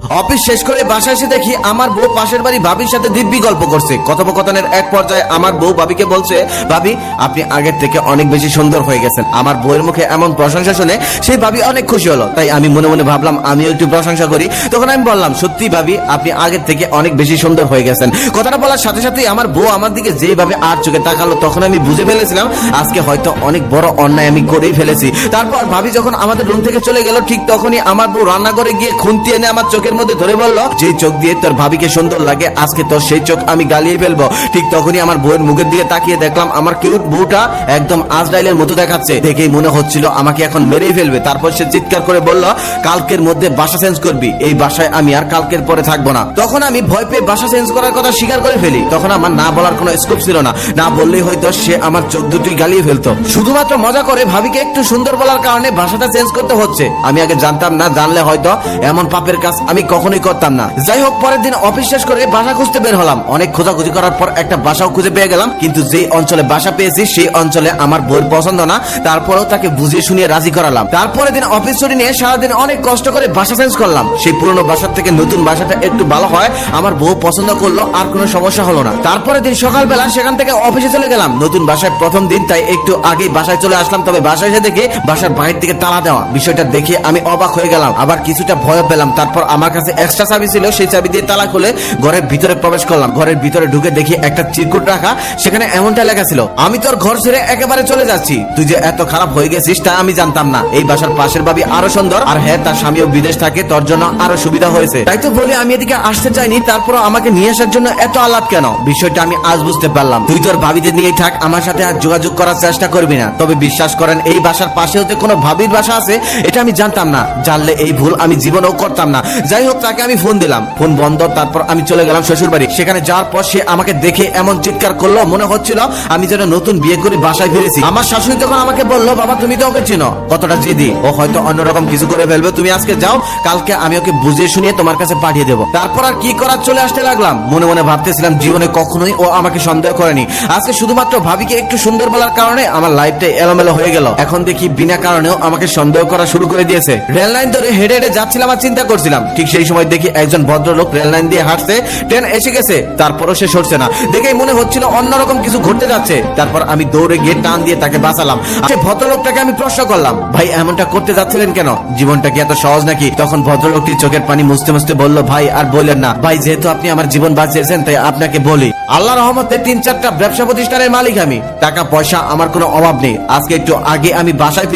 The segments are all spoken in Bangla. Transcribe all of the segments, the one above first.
অফিস শেষ করে বাসায় এসে দেখি আমার বউ পাশের বাড়ি ভাবির সাথে দিব্যি গল্প করছে। কথোপকথনের এক পর্যায়ে আমার বউ ভাবিকে বলছে, ভাবি আপনি আগের থেকে অনেক বেশি সুন্দর হয়ে গেছেন। আমার বউয়ের মুখে এমন প্রশংসা শুনে সেই ভাবি অনেক খুশি হলো। তাই আমি মনে মনে ভাবলাম আমিও একটু প্রশংসা করি। তখন আমি বললাম, সত্যি ভাবি আপনি আগের থেকে অনেক বেশি সুন্দর হয়ে গেছেন। কথাটা বলার সাথে সাথে আমার বউ আমার দিকে যেভাবে আর চোখে তাকালো, তখন আমি বুঝে ফেলেছিলাম আজকে হয়তো অনেক বড় অন্যায় আমি করেই ফেলেছি। তারপর ভাবি যখন আমাদের রুম থেকে চলে গেল, ঠিক তখনই আমার বউ রান্নাঘরে গিয়ে খুন্তি এনে আমার চোখের মধ্যে ধরে বলল, যে চোখ দিয়ে তোর ভাবিকে সুন্দর লাগে আজকে তোর সেই চোখ আমি গালিয়ে ফেলবো। ঠিক তখনই আমার বউয়ের মুখের দিকে তাকিয়ে দেখলাম আমার কিউট বউটা একদম আজরাইলের মতো দেখাচ্ছে। দেখেই মনে হচ্ছিল আমাকে এখন মেরেই ফেলবে। তারপর সে চিৎকার করে বলল, কালকের মধ্যে বাসা চেঞ্জ করবি, এই বাসায় আমি আর কালকের পরে থাকবো না। তখন আমি ভয় পেয়ে বাসা চেঞ্জ করার কথা স্বীকার করে ফেলি। তখন আমার না বলার কোনো স্কোপ ছিল না, না বললেই হয়তো সে আমার চোখ দুটোই গালিয়ে ফেলতো। শুধুমাত্র মজা করে ভাবিকে একটু সুন্দর বলার কারণে বাসাটা চেঞ্জ করতে হচ্ছে। আমি আগে জানতাম না, জানলে হয়তো এমন পাপের কাজ আমি কখনোই করতাম না। যাই হোক, পরের দিন অফিস শেষ করে বাসা খুঁজতে বের হলাম। অনেক খোঁজাখুঁজি করার পর একটা বাসাও খুঁজে পেয়ে গেলাম, কিন্তু যেই অঞ্চলে বাসা পেয়েছি সেই অঞ্চলে আমার বউয়ের পছন্দ না। তারপরেও তাকে বুঝিয়ে শুনিয়ে রাজি করালাম। তারপরে দিন অফিস ছুটি নিয়ে সারাদিন অনেক কষ্ট করে বাসা চেঞ্জ করলাম। সেই পুরনো বাসার থেকে নতুন বাসাটা একটু ভালো হয়, আমার বউ পছন্দ করলো, আর কোনো সমস্যা হলো না। তারপরে দিন সকালবেলা সেখান থেকে অফিসে চলে গেলাম। নতুন বাসায় প্রথম দিন, তাই একটু আগেই বাসায় চলে আসলাম। তবে বাসায় এসে দেখে বাসার বাইরে থেকে তালা দেওয়া। বিষয়টা দেখে আমি অবাক হয়ে গেলাম, আবার কিছুটা ভয় পেলাম। তারপর আমার কাছে এক্সট্রা চাবি ছিল, সেই চাবি দিয়ে তালা খুলে ঘরের ভিতরে প্রবেশ করলাম। ঘরের ভিতরে ঢুকে দেখি একটা চিরকুট রাখা, সেখানে এমনটা লেখা ছিল, আমি তোর ঘর ছেড়ে একেবারে চলে যাচ্ছি। তুই যে এত খারাপ হয়ে গেছিস তা আমি জানতাম না। এই বাসার পাশের ভাবি আরো সুন্দর, আর হ্যাঁ তার স্বামীও বিদেশ থাকে, তোর জন্য আরো সুবিধা হয়েছে। তাই তো বলি আমি এদিকে আসতে চাইনি, তারপর আমাকে নিয়ে আসার জন্য এত আলাপ কেন? বিষয়টা আমি আজ বুঝতে পারলাম। তুই তোর ভাবিদের নিয়েই থাক, আমার সাথে আর যোগাযোগ করার চেষ্টা করবি না। তবে বিশ্বাস করেন, এই বাসার পাশেও যে কোনো ভাবির বাসা আছে এটা আমি জানতাম না। জানলে এই ভুল আমি জীবনেও করতাম না। যাই হোক, তাকে আমি ফোন দিলাম, ফোন বন্ধ। তারপর আমি চলে গেলাম শ্বশুর বাড়ি। সেখানে যাওয়ার পর সে আমাকে দেখে এমন চিৎকার করলো, মনে হচ্ছিল আমি যেন নতুন বিয়ে করে বাসায় ফিরেছি। আমার শাশুড়ি তখন আমাকে বললো, বাবা তুমি তো ওকে চিনো, কতটা জেদি, ও হয়তো অন্যরকম কিছু করে ফেলবে, তুমি আজকে যাও, কালকে আমি ওকে বুঝিয়ে শুনিয়ে তোমার কাছে পাঠিয়ে দেবো। তারপর আর কি করার, চলে আসতে লাগলাম। মনে মনে ভাবতেছিলাম জীবনে কখনোই ও আমাকে সন্দেহ করেনি। আজকে শুধুমাত্র ভাবিকে একটু সুন্দর বলার কারণে আমার লাইফটা এলোমেলো হয়ে গেল। এখন দেখি বিনা কারণেও আমাকে সন্দেহ করা শুরু করে দিয়েছে। রেল লাইন ধরে হেঁটে হেঁটে যাচ্ছিলাম আর চিন্তা করছিলাম। ঠিক সেই সময় দেখি একজন ভদ্রলোক রেল লাইন দিয়ে হাঁটছে, ট্রেন এসে গেছে, তারপরও সে সরছে না। দেখেই মনে হচ্ছিল অন্যরকম কিছু ঘটতে যাচ্ছে। তারপর আমি দৌড়ে গিয়ে টান দিয়ে তাকে বাঁচালাম। সেই ভদ্রলোকটাকে আমি প্রশ্ন করলাম, ভাই এমনটা করতে যাচ্ছিলেন কেন? জীবনটা কি এত সহজ নাকি? তখন ভদ্রলোকটি চোখের পানি মুছতে মুছতে বলল, ভাই আর বললেন না ভাই, যেহেতু আপনি আমার জীবন বাঁচিয়েছেন তাই আপনাকে বলি, আল্লাহর রহমতে 3-4টা ব্যবসা প্রতিষ্ঠানের মালিক আমি, টাকা পয়সা আমার কোনো অভাব নেই। আজকে একটু আগে আমি বাসায়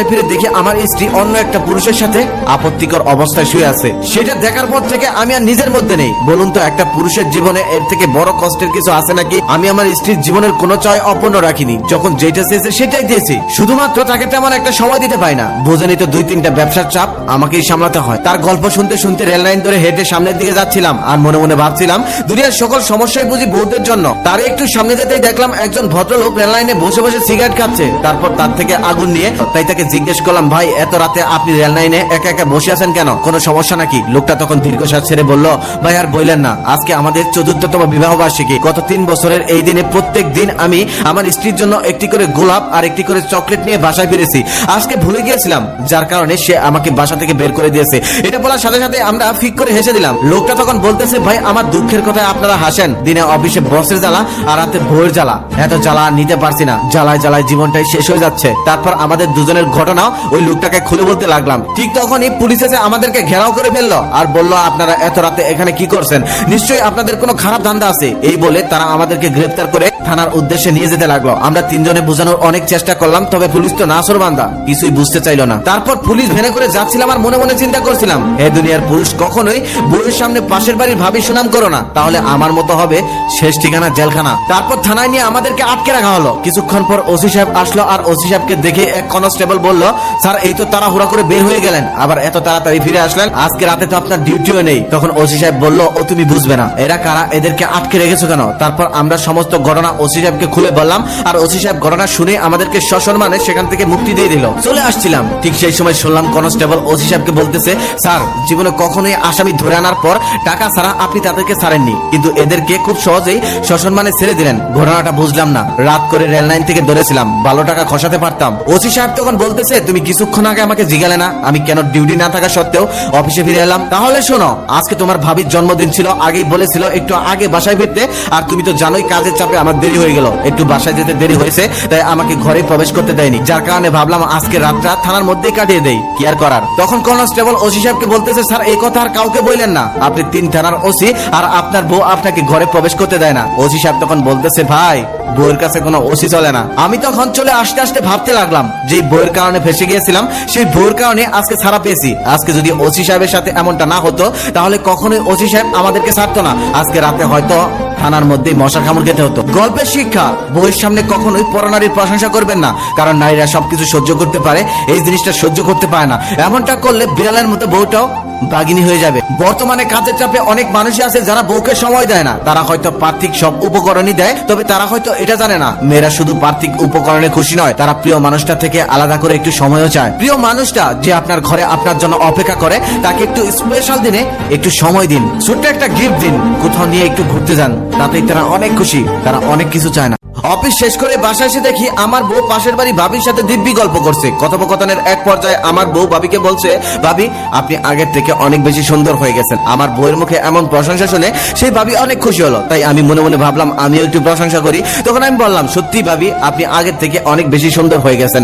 ফিরে দেখি আমার স্ত্রী অন্য একটা পুরুষের সাথে আপত্তিকর অবস্থায় শুয়ে আছে। সেটা দেখার পর থেকে আমি আর নিজের মধ্যে নেই। বলুন তো, একটা পুরুষের জীবনে এর থেকে বড় কষ্টের কিছু আছে নাকি? আমি আমার স্ত্রীর জীবনের কোনো চাই অপূর্ণ রাখিনি। যখন যেটা চেয়েছে সেটাই দিয়েছি, শুধুমাত্র তাকে তেমন একটা সময় দিতে পারি না। বোঝেনি তো, 2-3টা ব্যবসার চাপ আমাকেই সামলাতে হয়। তার গল্প শুনতে শুনতে রেল লাইন ধরে হেঁটে সামনের দিকে যাচ্ছিলাম, আর মনে মনে ভাবছিলাম দুনিয়ার সকল সমস্যাই বুঝি বউদের জন্য। তার একটু সামনে যেতেই দেখলাম একজন ভদ্রলোক রেল লাইনে বসে বসে সিগারেট খাচ্ছে। তারপর তার থেকে আগুন নিয়ে, তাই তাকে জিজ্ঞেস করলাম, ভাই এত রাতে আপনি রেল লাইনে একা একা বসে আছেন কেন? কোনো সমস্যা নাকি? লোকটা তখন দীর্ঘশ্বাস ছেড়ে বলল, ভাই আর বললেন না, আজকে আমাদের ৪র্থতম বিবাহ বার্ষিকী। গত 3 বছরের এই দিনে প্রত্যেক দিন আমি আমার স্ত্রীর জন্য একটি করে গোলাপ আর একটি করে চকলেট নিয়ে বাসায় ফিরেছি। আজকে ভুলে গিয়েছিলাম, যার কারণে সে আমাকে বাসা থেকে বের করে দিয়েছে। এটা বলার সাথে সাথে আমরা ফিক করে হেসে দিলাম। লোকটা তখন বলতেছে, ভাই আমার দুঃখের কথায় আপনারা হাসেন, দিনে অফিসে বসের জ্বালা আর রাতে বউয়ের জ্বালা, এত জ্বালা নিতে পারছি না, জ্বালায় জ্বালায় জীবনটাই শেষ হয়ে যাচ্ছে। তারপর আমাদের দুজনের ঘটনাও ওই লোকটাকে খুলে বলতে লাগলাম। ঠিক তখনই পুলিশ এসে আমাদেরকে ঘেরাও করে ফেললো আর বলল, আপনারা এত রাতে এখানে কি করছেন? নিশ্চয়ই আপনাদের কোনো খারাপ ধান্দা আছে। এই বলে তারা আমাদেরকে গ্রেফতার করে থানার উদ্দেশ্যে নিয়ে যেতে লাগলো। আমরা 3 জনে বোঝানোর অনেক চেষ্টা করলাম, তবে পুলিশ তো নাছোড়বান্দা, কিছুই বুঝতে চাইলো না। তারপর পুলিশ ভ্যানে করে যাচ্ছিলাম আর মনে মনে চিন্তা করছিলাম, হে দুনিয়ার পুরুষ, কখনোই বউয়ের সামনে পাশের বাড়ির ভাবি সুনাম করো না, তাহলে আমার মতো হবে শেষ ঠিকানা জেলখানা। তারপর থানায় নিয়ে আমাদেরকে আটকে রাখা হলো। কিছুক্ষণ পর ওসি সাহেব আসলো আর ওসি সাহেবকে দেখে এক কনস্টেবল বলল, স্যার এই তো তাড়াহুড়া করে বের হয়ে গেলেন, আবার এত তাড়াতাড়ি ফিরে আসলেন, আজকে রাতে তো আপনার ডিউটিও নেই। তখন ওসি সাহেব বলল, ও তুমি বুঝবে না, এরা কারা, এদেরকে আটকে রেখেছো কেন? তারপর আমরা সমস্ত ঘটনা ওসি সাহেবকে খুলে বললাম আর ওসি সাহেব ঘটনা শুনে আমাদেরকে সসম্মানে সেখান থেকে মুক্তি দিয়ে দিল। চলে আসছিলাম, ঠিক সেই সময় শুনলাম কনস্টেবল ওসি সাহেবকে বলতেছে, স্যার জীবনে কখনোই আসামি ধরে আনার পর টাকা ছাড়া আপনি তাদেরকে ছাড়েননি, কিন্তু এদেরকে খুব সহজেই সসম্মানে ছেড়ে দিলেন। ঘটনাটা বুঝলাম না, রাত করে রেল লাইন থেকে ধরেছিলাম, ভালো টাকা খসাতে পারতাম। ওসি সাহেব তখন বলতেছে, তুমি কিছুক্ষণ আগে আমাকে জিজ্ঞালে না আমি কেন ডিউটি না থাকা সত্ত্বেও অফিসে ফিরে ফিরে এলাম। তাহলে শোনো, আজকে তোমার ভাবির জন্মদিন ছিল, আগেই বলেছিল একটু আগে বাসায় ফিরতে, আর তুমি তো জানোই কাজের চাপে আমার দেরি হয়ে গেল, একটু বাসায় যেতে দেরি হয়েছে, তাই আমাকে ঘরে প্রবেশ করতে দেয়নি, যার কারণে ভাবলাম আজকে রাতটা থানার মধ্যেই কাটিয়ে দেই, কি আর করার। তখন কনস্টেবল ওসি সাহেবকে বলতেছে, স্যার এই কথা আর কাউকে বললেন না, আপনি 3 থানার ওসি আর আপনার বউ আপনাকে ঘরে প্রবেশ করতে দেয় না। ওসি সাহেব তখন বলতেছে, ভাই বউয়ের কাছে কোনো ওসি চলে না। আমি তখন চলে আসতে আসতে ভাবতে লাগলাম, যে বউয়ের কারণে ফেসে গিয়েছিলাম, সেই বউয়ের কারণে আজকে ছাড়া পেয়েছি। আজকে যদি ওসি সাহেবের সাথে এমনটা না হতো, তাহলে কখনোই ওসি সাহেব আমাদেরকে ছাড়তো না, আজকে রাতে হয়তো থানার মধ্যে মশার কামড় খেতে হতো। গল্পের শিক্ষা, বউয়ের সামনে কখনোই পরনারীর প্রশংসা করবেন না, কারণ নারীরা সবকিছু সহ্য করতে পারে, এই জিনিসটা সহ্য করতে পারে না। এমনটা করলে বিড়ালের মতো বউটাও বাগিনী হয়ে যাবে। বর্তমানে কাজের চাপে অনেক মানুষই আছে যারা বউকে সময় দেয় না, তারা হয়তো পার্থিব সব উপকরণই দেয়, তবে তারা হয়তো এটা জানে না মেয়েরা শুধু পার্থিব উপকরণে খুশি নয়, তারা প্রিয় মানুষটা থেকে আলাদা করে একটু সময়ও চায়। প্রিয় মানুষটা যে আপনার ঘরে আপনার জন্য অপেক্ষা করে, তাকে একটু স্পেশাল দিনে একটু সময় দিন, ছোট্ট একটা গিফট দিন, কোথাও নিয়ে একটু ঘুরতে যান, তাতেই তারা অনেক খুশি, তারা অনেক কিছু চায় না। অফিস শেষ করে বাসায় এসে দেখি আমার বউ পাশের বাড়ি ভাবির সাথে দিব্যি গল্প করছে। কথোপকথনের এক পর্যায়ে আমার বউ ভাবিকে বলছে, ভাবি আপনি আগের থেকে অনেক বেশি সুন্দর হয়ে গেছেন। আমার বউয়ের মুখে এমন প্রশংসা শুনে সেই ভাবি অনেক খুশি হলো, তাই আমি মনে মনে ভাবলাম আমিও একটু প্রশংসা করি। তখন আমি বললাম, সত্যি ভাবি আপনি আগের থেকে অনেক বেশি সুন্দর হয়ে গেছেন।